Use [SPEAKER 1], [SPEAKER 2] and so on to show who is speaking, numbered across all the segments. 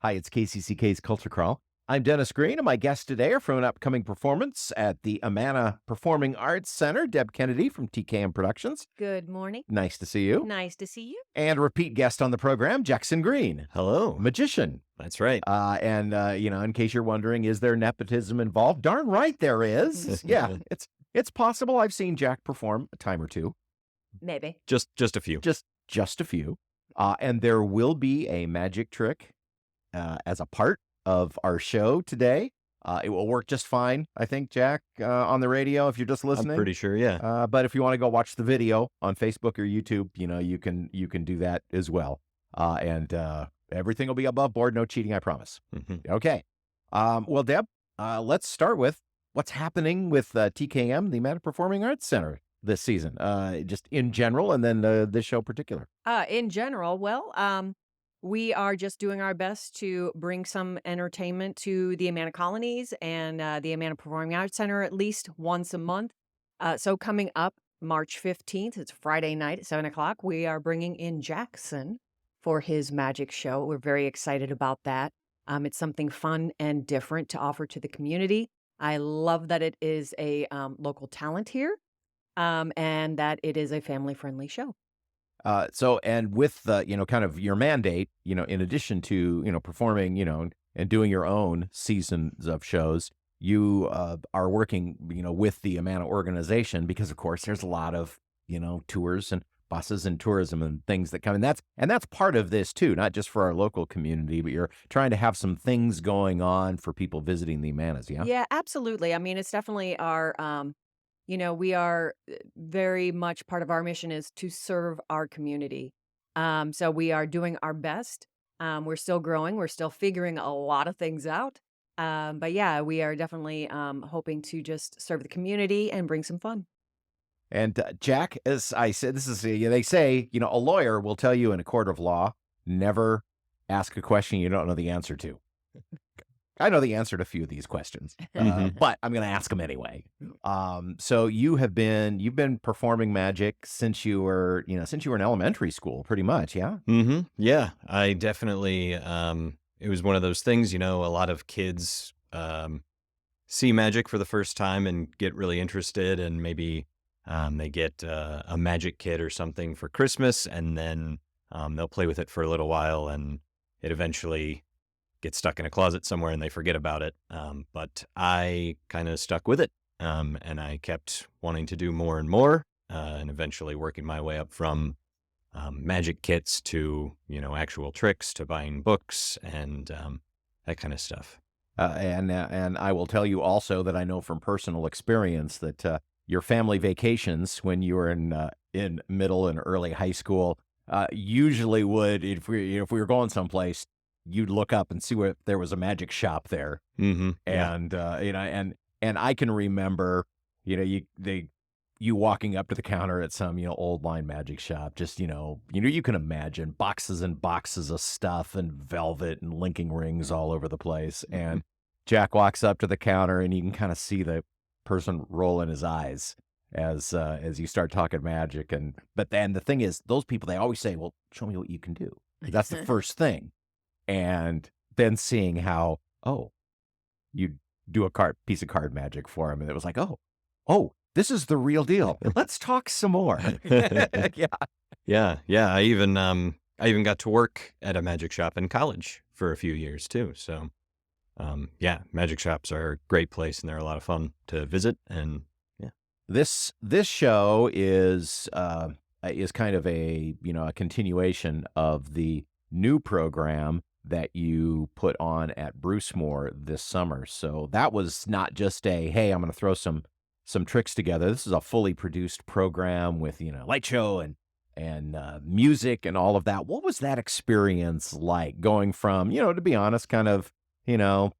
[SPEAKER 1] Hi, it's KCCK's Culture Crawl. I'm Dennis Green, and my guests today are from an upcoming performance at the Amana Performing Arts Center. Deb Kennedy from TKM Productions.
[SPEAKER 2] Good morning.
[SPEAKER 1] Nice to see you.
[SPEAKER 2] Nice to see you.
[SPEAKER 1] And a repeat guest on the program, Jackson Green,
[SPEAKER 3] Hello.
[SPEAKER 1] magician.
[SPEAKER 3] That's right.
[SPEAKER 1] In case you're wondering, is there nepotism involved? Darn right there is. Yeah, it's possible. I've seen Jack perform a time or two.
[SPEAKER 2] Maybe.
[SPEAKER 3] Just a few.
[SPEAKER 1] Just a few. And there will be a magic trick as a part of our show today. It will work just fine, I think, Jack, on the radio if you're just listening.
[SPEAKER 3] I'm pretty sure, yeah.
[SPEAKER 1] But if you want to go watch the video on Facebook or YouTube, you can do that as well. And everything will be above board, no cheating, I promise.
[SPEAKER 3] Mm-hmm.
[SPEAKER 1] Okay. Well, Deb, let's start with what's happening with TKM, the Amana Performing Arts Center, this season, just in general, and then this show in particular.
[SPEAKER 2] In general, we are just doing our best to bring some entertainment to the Amana colonies and the Amana Performing Arts Center at least once a month. So coming up March 15th, it's Friday night at 7 o'clock, we are bringing in Jackson for his magic show. We're very excited about that. It's something fun and different to offer to the community. I love that it is a local talent here and that it is a family-friendly show.
[SPEAKER 1] And with kind of your mandate, in addition to, performing, and doing your own seasons of shows, you are working, with the Amana organization because, of course, there's a lot of, tours and buses and tourism and things that come. And that's part of this, too, not just for our local community, but you're trying to have some things going on for people visiting the Amanas. Yeah.
[SPEAKER 2] Yeah, absolutely. I mean, it's definitely our we are very much part of our mission is to serve our community. So we are doing our best. We're still growing. We're still figuring a lot of things out. But yeah, we are definitely hoping to just serve the community and bring some fun.
[SPEAKER 1] And Jack, as I said, they say, a lawyer will tell you in a court of law, never ask a question you don't know the answer to. I know the answer to a few of these questions, but I'm going to ask them anyway. So you've been performing magic since you were in elementary school, pretty much, yeah?
[SPEAKER 3] Mm-hmm. Yeah, I definitely, it was one of those things, a lot of kids see magic for the first time and get really interested, and maybe they get a magic kit or something for Christmas, and then they'll play with it for a little while, and it eventually get stuck in a closet somewhere and they forget about it. But I kind of stuck with it. And I kept wanting to do more and more, and eventually working my way up from magic kits to, actual tricks, to buying books and that kind of stuff.
[SPEAKER 1] And I will tell you also that I know from personal experience that your family vacations when you were in middle and early high school usually would, if we were going someplace, you'd look up and see where there was a magic shop there.
[SPEAKER 3] Mm-hmm.
[SPEAKER 1] And, and I can remember, you walking up to the counter at some, old line magic shop, just, you can imagine boxes and boxes of stuff and velvet and linking rings all over the place.
[SPEAKER 3] Mm-hmm.
[SPEAKER 1] And Jack walks up to the counter and you can kind of see the person roll in his eyes as you start talking magic. But then the thing is, those people, they always say, well, show me what you can do. That's the first thing. And then seeing how, you do a piece of card magic for him. And it was like, oh, this is the real deal. Let's talk some more.
[SPEAKER 3] Yeah. I even got to work at a magic shop in college for a few years too. So, magic shops are a great place and they're a lot of fun to visit. And yeah,
[SPEAKER 1] this show is kind of a continuation of the new program that you put on at Brucemore this summer. So that was not just hey, I'm going to throw some tricks together. This is a fully produced program with, light show and music and all of that. What was that experience like going from, to be honest, kind of, setting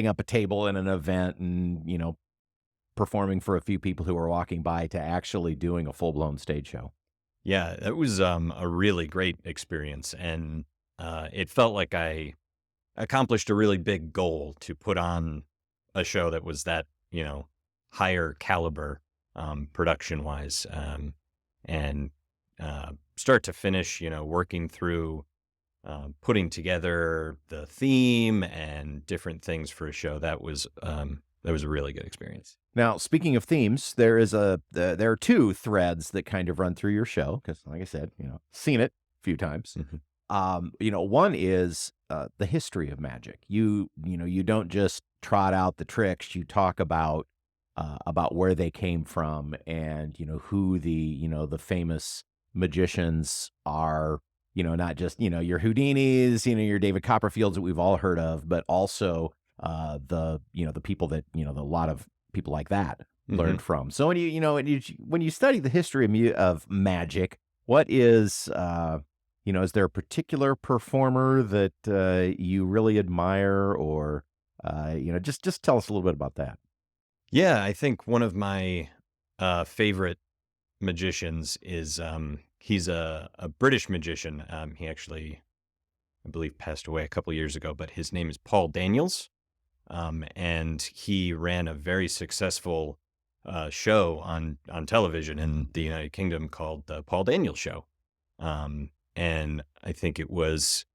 [SPEAKER 1] up a table in an event and, performing for a few people who were walking by to actually doing a full-blown stage show?
[SPEAKER 3] Yeah, it was a really great experience. And it felt like I accomplished a really big goal to put on a show that was that, higher caliber production-wise, and start to finish, working through putting together the theme and different things for a show. That was a really good experience.
[SPEAKER 1] Now, speaking of themes, there are two threads that kind of run through your show because, like I said, seen it a few times.
[SPEAKER 3] Mhm.
[SPEAKER 1] One is the history of magic. You don't just trot out the tricks. You talk about where they came from and who the famous magicians are. Not just your Houdinis, your David Copperfields that we've all heard of, but also the people that a lot of people like that
[SPEAKER 3] Mhm.
[SPEAKER 1] learned from. So when you study the history of magic, what is there a particular performer that you really admire, or just tell us a little bit about that.
[SPEAKER 3] Yeah, I think one of my favorite magicians is he's a British magician. He actually, I believe, passed away a couple years ago, but his name is Paul Daniels. And he ran a very successful show on television in the United Kingdom called the Paul Daniels Show. And I think it was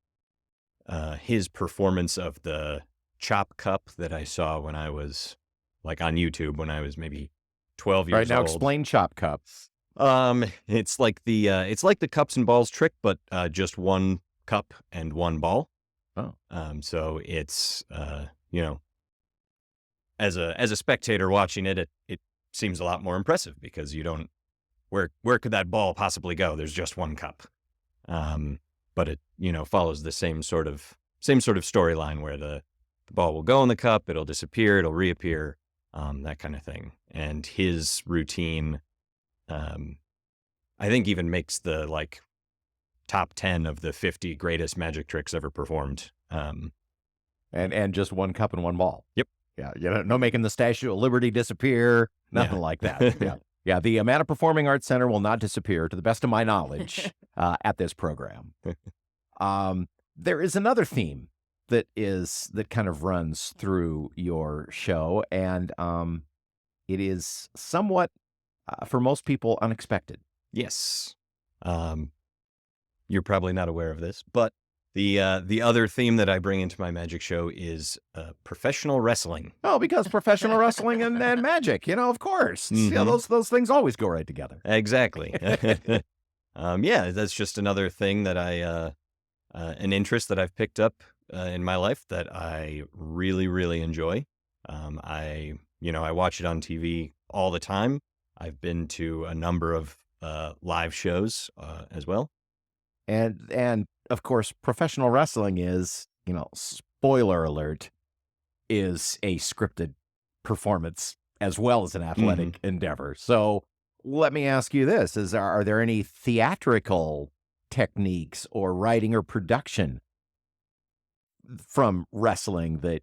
[SPEAKER 3] his performance of the chop cup that I saw when I was like on YouTube when I was maybe 12
[SPEAKER 1] All right,
[SPEAKER 3] years
[SPEAKER 1] now
[SPEAKER 3] old.
[SPEAKER 1] explain chop cups.
[SPEAKER 3] It's like the cups and balls trick, but just one cup and one ball.
[SPEAKER 1] Oh,
[SPEAKER 3] So it's as a spectator watching it, it seems a lot more impressive because you don't where could that ball possibly go? There's just one cup. Um, but it follows the same sort of storyline where the ball will go in the cup, it'll disappear, it'll reappear, that kind of thing. And his routine, um, I think, even makes the like top 10 of the 50 greatest magic tricks ever performed.
[SPEAKER 1] and just one cup and one ball.
[SPEAKER 3] Yep.
[SPEAKER 1] Yeah, no making the Statue of Liberty disappear, nothing like that. Yeah. Yeah, the Amana Performing Arts Center will not disappear, to the best of my knowledge, at this program. There is another theme that kind of runs through your show, and it is somewhat, for most people, unexpected.
[SPEAKER 3] Yes. Um, you're probably not aware of this, but the other theme that I bring into my magic show is professional wrestling.
[SPEAKER 1] Oh, because professional wrestling and magic, of course. Yeah,
[SPEAKER 3] Mhm.
[SPEAKER 1] those things always go right together.
[SPEAKER 3] Exactly. Yeah, that's just another thing that an interest that I've picked up in my life that I really, really enjoy. I watch it on TV all the time. I've been to a number of live shows as well.
[SPEAKER 1] And of course, professional wrestling is, spoiler alert, is a scripted performance as well as an
[SPEAKER 3] Mhm.
[SPEAKER 1] athletic endeavor. So let me ask you this: are there any theatrical techniques or writing or production from wrestling that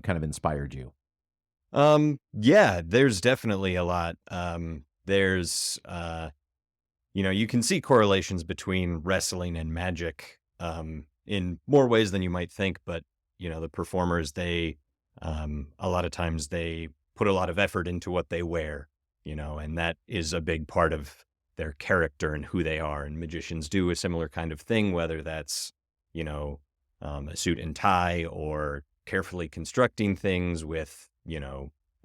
[SPEAKER 1] kind of inspired you?
[SPEAKER 3] Yeah, there's definitely a lot. There's you can see correlations between wrestling and magic in more ways than you might think, but the performers, they a lot of times they put a lot of effort into what they wear, and that is a big part of their character and who they are. And magicians do a similar kind of thing, whether that's you know a suit and tie or carefully constructing things with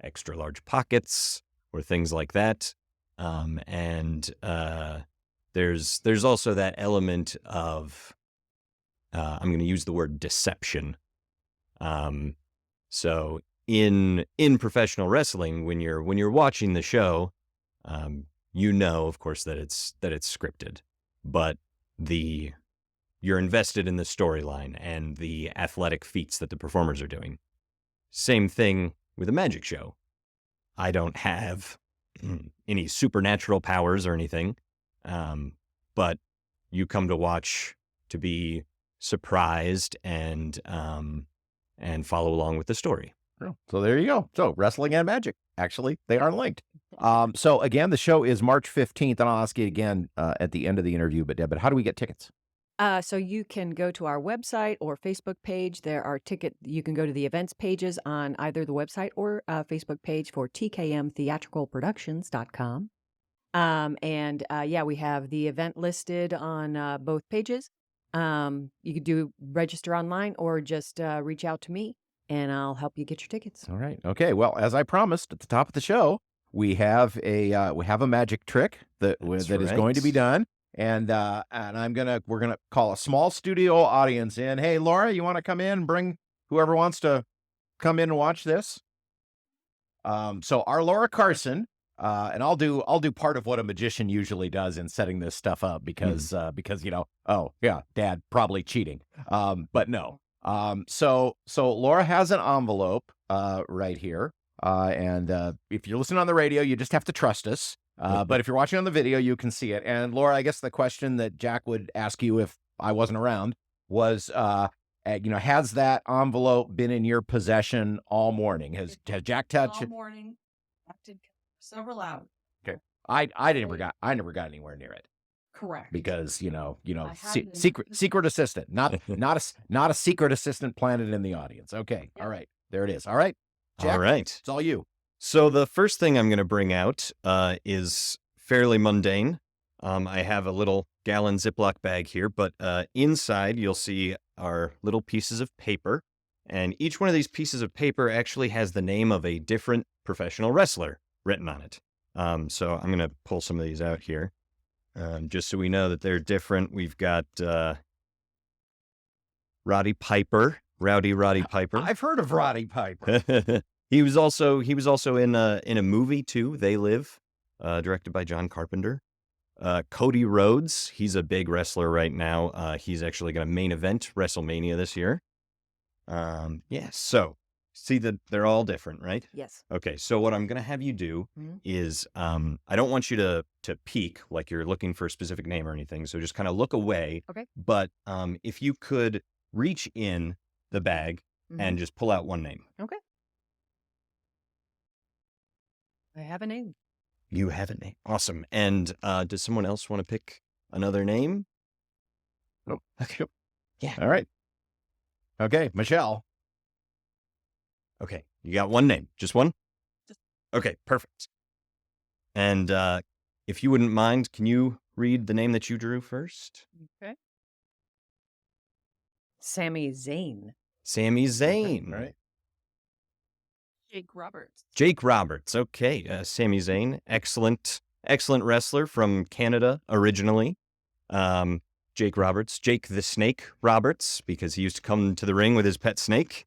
[SPEAKER 3] extra large pockets or things like that. And there's also that element of I'm going to use the word deception. Um, so in professional wrestling, when you're watching the show, of course, that it's scripted, but the you're invested in the storyline and the athletic feats that the performers are doing. Same thing with a magic show. I don't have any supernatural powers or anything, but you come to watch to be surprised and follow along with the story.
[SPEAKER 1] Oh, so there you go. So wrestling and magic, actually, they are linked. So again, the show is March 15th, and I'll ask you again at the end of the interview. But Deb, how do we get tickets?
[SPEAKER 2] So you can go to our website or Facebook page. There are you can go to the events pages on either the website or Facebook page for tkmtheatricalproductions.com. And yeah, we have the event listed on both pages. You could do register online or just reach out to me and I'll help you get your tickets.
[SPEAKER 1] All right. Okay. Well, as I promised at the top of the show, we have a magic trick
[SPEAKER 3] That's
[SPEAKER 1] that is going to be
[SPEAKER 3] right.
[SPEAKER 1] done, and we're gonna call a small studio audience in. Hey, Laura, you want to come in? Bring whoever wants to come in and watch this. So our Laura Carson, and I'll do part of what a magician usually does in setting this stuff up
[SPEAKER 3] Mhm.
[SPEAKER 1] because oh yeah, Dad probably cheating. But no. So Laura has an envelope right here, and if you're listening on the radio, you just have to trust us. But if you're watching on the video, you can see it. And Laura, I guess the question that Jack would ask you if I wasn't around was, has that envelope been in your possession all morning? Has Jack touched
[SPEAKER 2] All
[SPEAKER 1] it?
[SPEAKER 2] morning, acted several hours.
[SPEAKER 1] Okay. I never got anywhere near it
[SPEAKER 2] Correct.
[SPEAKER 1] because
[SPEAKER 2] I have it in
[SPEAKER 1] secret assistant, not a secret assistant planted in the audience. Okay.
[SPEAKER 2] Yep.
[SPEAKER 1] All right. There it is. All right.
[SPEAKER 3] All
[SPEAKER 1] Jack,
[SPEAKER 3] right.
[SPEAKER 1] it's all you.
[SPEAKER 3] So the first thing I'm going to bring out is fairly mundane. I have a little gallon Ziploc bag here, but inside you'll see our little pieces of paper. And each one of these pieces of paper actually has the name of a different professional wrestler written on it. So I'm going to pull some of these out here just so we know that they're different. We've got Roddy Piper, Rowdy Roddy Piper.
[SPEAKER 1] I've heard of Roddy Piper.
[SPEAKER 3] He was also in a movie too. They Live, directed by John Carpenter. Cody Rhodes, he's a big wrestler right now. He's actually going to main event WrestleMania this year. Yeah. So see that they're all different, right?
[SPEAKER 2] Yes.
[SPEAKER 3] Okay. So what I'm going to have you do is, I don't want you to peek like you're looking for a specific name or anything. So just kind of look away.
[SPEAKER 2] Okay.
[SPEAKER 3] But if you could reach in the bag and just pull out one name.
[SPEAKER 2] Okay. I have a name.
[SPEAKER 3] You have a name. Awesome. And does someone else want to pick another name?
[SPEAKER 1] Oh,
[SPEAKER 3] Okay. Yeah.
[SPEAKER 1] all right. Okay, Michelle.
[SPEAKER 3] Okay. You got one name. Just one? Okay. Perfect. And if you wouldn't mind, can you read the name that you drew first?
[SPEAKER 2] Okay. Sami Zayn.
[SPEAKER 3] Sami Zayn.
[SPEAKER 1] All right.
[SPEAKER 2] Jake Roberts.
[SPEAKER 3] Jake Roberts. Okay. Sami Zayn. Excellent wrestler from Canada originally. Jake Roberts. Jake the Snake Roberts, because he used to come to the ring with his pet snake.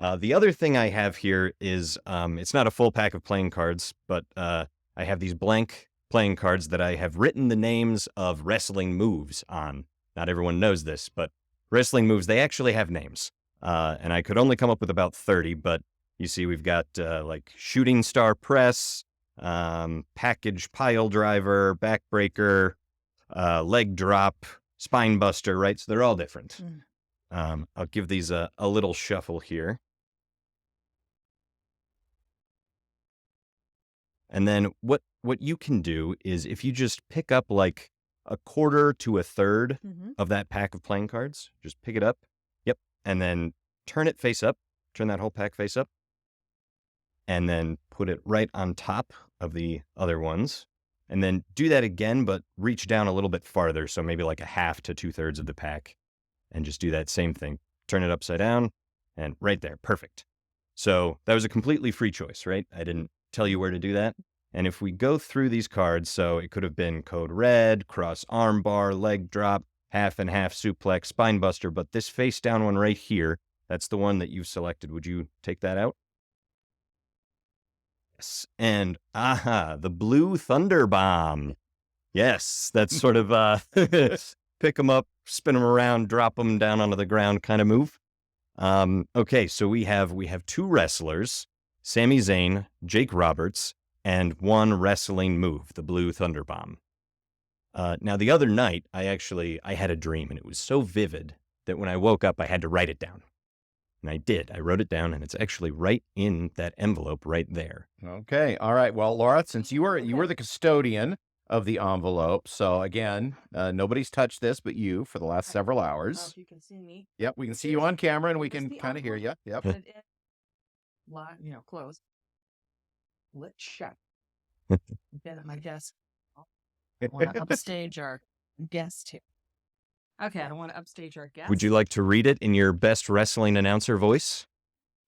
[SPEAKER 3] The other thing I have here is, it's not a full pack of playing cards, but I have these blank playing cards that I have written the names of wrestling moves on. Not everyone knows this, but wrestling moves, they actually have names. And I could only come up with about 30, but you see we've got like shooting star press, package pile driver, backbreaker, leg drop, spine buster, right? So they're all different. I'll give these a little shuffle here. And then what you can do is if you just pick up like a quarter to a third of that pack of playing cards, just pick it up. Yep. And then turn it face up. Turn that whole pack face up. And then put it right on top of the other ones. And then do that again, but reach down a little bit farther. So maybe like a half to 2/3 of the pack. And just do that same thing. Turn it upside down and right there. Perfect. So that was a completely free choice, right? I didn't tell you where to do that. And if we go through these cards, so it could have been code red, cross arm bar, leg drop, half and half suplex, spine buster, but this face down one right here, that's the one that you've selected. Would you take that out? Yes. And the blue thunder bomb. Yes, that's sort of pick them up, spin them around, drop them down onto the ground kind of move. Okay, so we have 2 wrestlers, Sami Zayn, Jake Roberts, and 1 wrestling move, the blue thunder bomb. Now the other night, I had a dream, and it was so vivid that when I woke up, I had to write it down. And I did. I wrote it down, and it's actually right in that envelope right there.
[SPEAKER 1] Okay. All right. Well, Laura, since you were the custodian of the envelope, so again, nobody's touched this but you for the last several hours.
[SPEAKER 2] You can see me.
[SPEAKER 1] Yep, we can see you on camera, and we
[SPEAKER 2] Here's
[SPEAKER 1] can
[SPEAKER 2] the
[SPEAKER 1] kind of hear you. Yep.
[SPEAKER 2] Close. Let's check. Been at my desk. I want to upstage our guest here.
[SPEAKER 4] Okay, I don't want to upstage our guest.
[SPEAKER 3] Would you like to read it in your best wrestling announcer voice?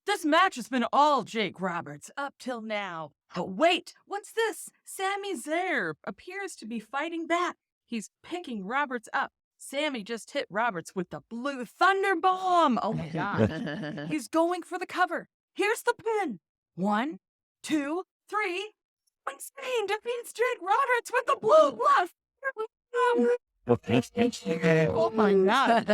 [SPEAKER 4] This match has been all Jake Roberts up till now. Oh, wait, what's this? Sami Zayn appears to be fighting back. He's picking Roberts up. Sammy just hit Roberts with the blue thunder bomb. Oh my God. He's going for the cover. Here's the pin. 1, 2, 3. Zayn defeats Jake Roberts with the blue bluff. Oh my God.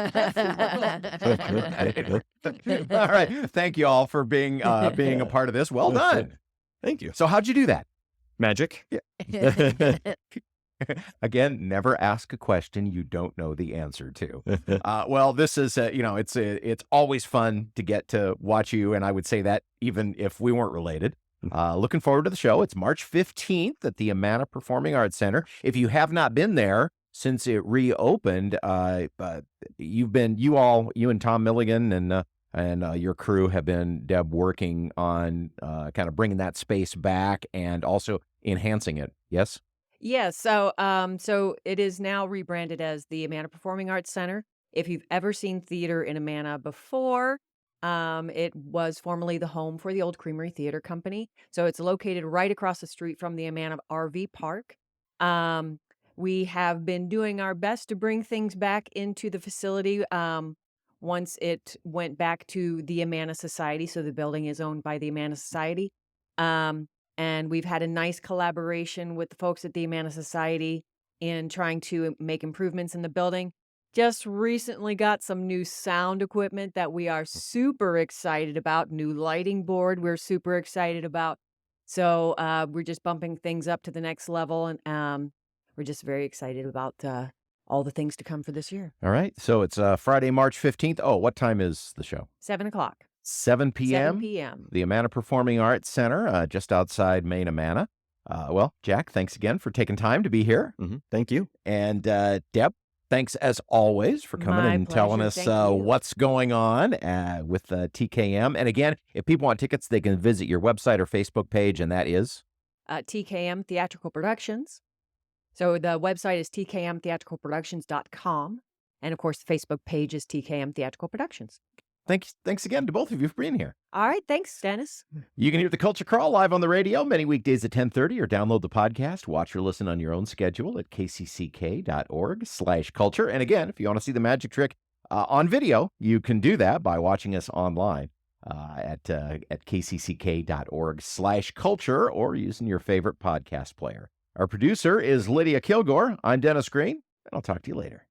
[SPEAKER 1] All right. Thank you all for being a part of this. Well done.
[SPEAKER 3] Thank you.
[SPEAKER 1] So how'd you do that?
[SPEAKER 3] Magic?
[SPEAKER 1] Again, never ask a question you don't know the answer to. Well, this is, it's always fun to get to watch you, and I would say that even if we weren't related. Looking forward to the show. It's March 15th at the Amana Performing Arts Center. If you have not been there since it reopened, you and Tom Milligan and your crew have been, Deb, working on kind of bringing that space back and also enhancing it. Yes?
[SPEAKER 2] Yes. So it is now rebranded as the Amana Performing Arts Center. If you've ever seen theater in Amana before, it was formerly the home for the old Creamery Theater Company. So it's located right across the street from the Amana RV Park. We have been doing our best to bring things back into the facility once it went back to the Amana Society. So the building is owned by the Amana Society. And we've had a nice collaboration with the folks at the Amana Society in trying to make improvements in the building. Just recently got some new sound equipment that we are super excited about. New lighting board we're super excited about. So we're just bumping things up to the next level. And we're just very excited about all the things to come for this year.
[SPEAKER 1] All right. So it's Friday, March 15th. Oh, what time is the show?
[SPEAKER 2] 7 o'clock.
[SPEAKER 1] 7 p.m.
[SPEAKER 2] 7 p.m.
[SPEAKER 1] The Amana Performing Arts Center, just outside Main Amana. Well, Jack, thanks again for taking time to be here.
[SPEAKER 3] Thank you.
[SPEAKER 1] And Deb, thanks as always for coming
[SPEAKER 2] My
[SPEAKER 1] and telling
[SPEAKER 2] pleasure.
[SPEAKER 1] us
[SPEAKER 2] Thank you.
[SPEAKER 1] what's going on with TKM. And again, if people want tickets, they can visit your website or Facebook page, and that is?
[SPEAKER 2] TKM Theatrical Productions. So the website is tkmtheatricalproductions.com. And of course, the Facebook page is TKM Theatrical Productions.
[SPEAKER 1] Thanks again to both of you for being here.
[SPEAKER 2] All right. Thanks, Dennis.
[SPEAKER 1] You can hear The Culture Crawl live on the radio many weekdays at 10:30 or download the podcast, watch or listen on your own schedule at kcck.org/culture. And again, if you want to see the magic trick on video, you can do that by watching us online at kcck.org/culture or using your favorite podcast player. Our producer is Lydia Kilgore. I'm Dennis Green, and I'll talk to you later.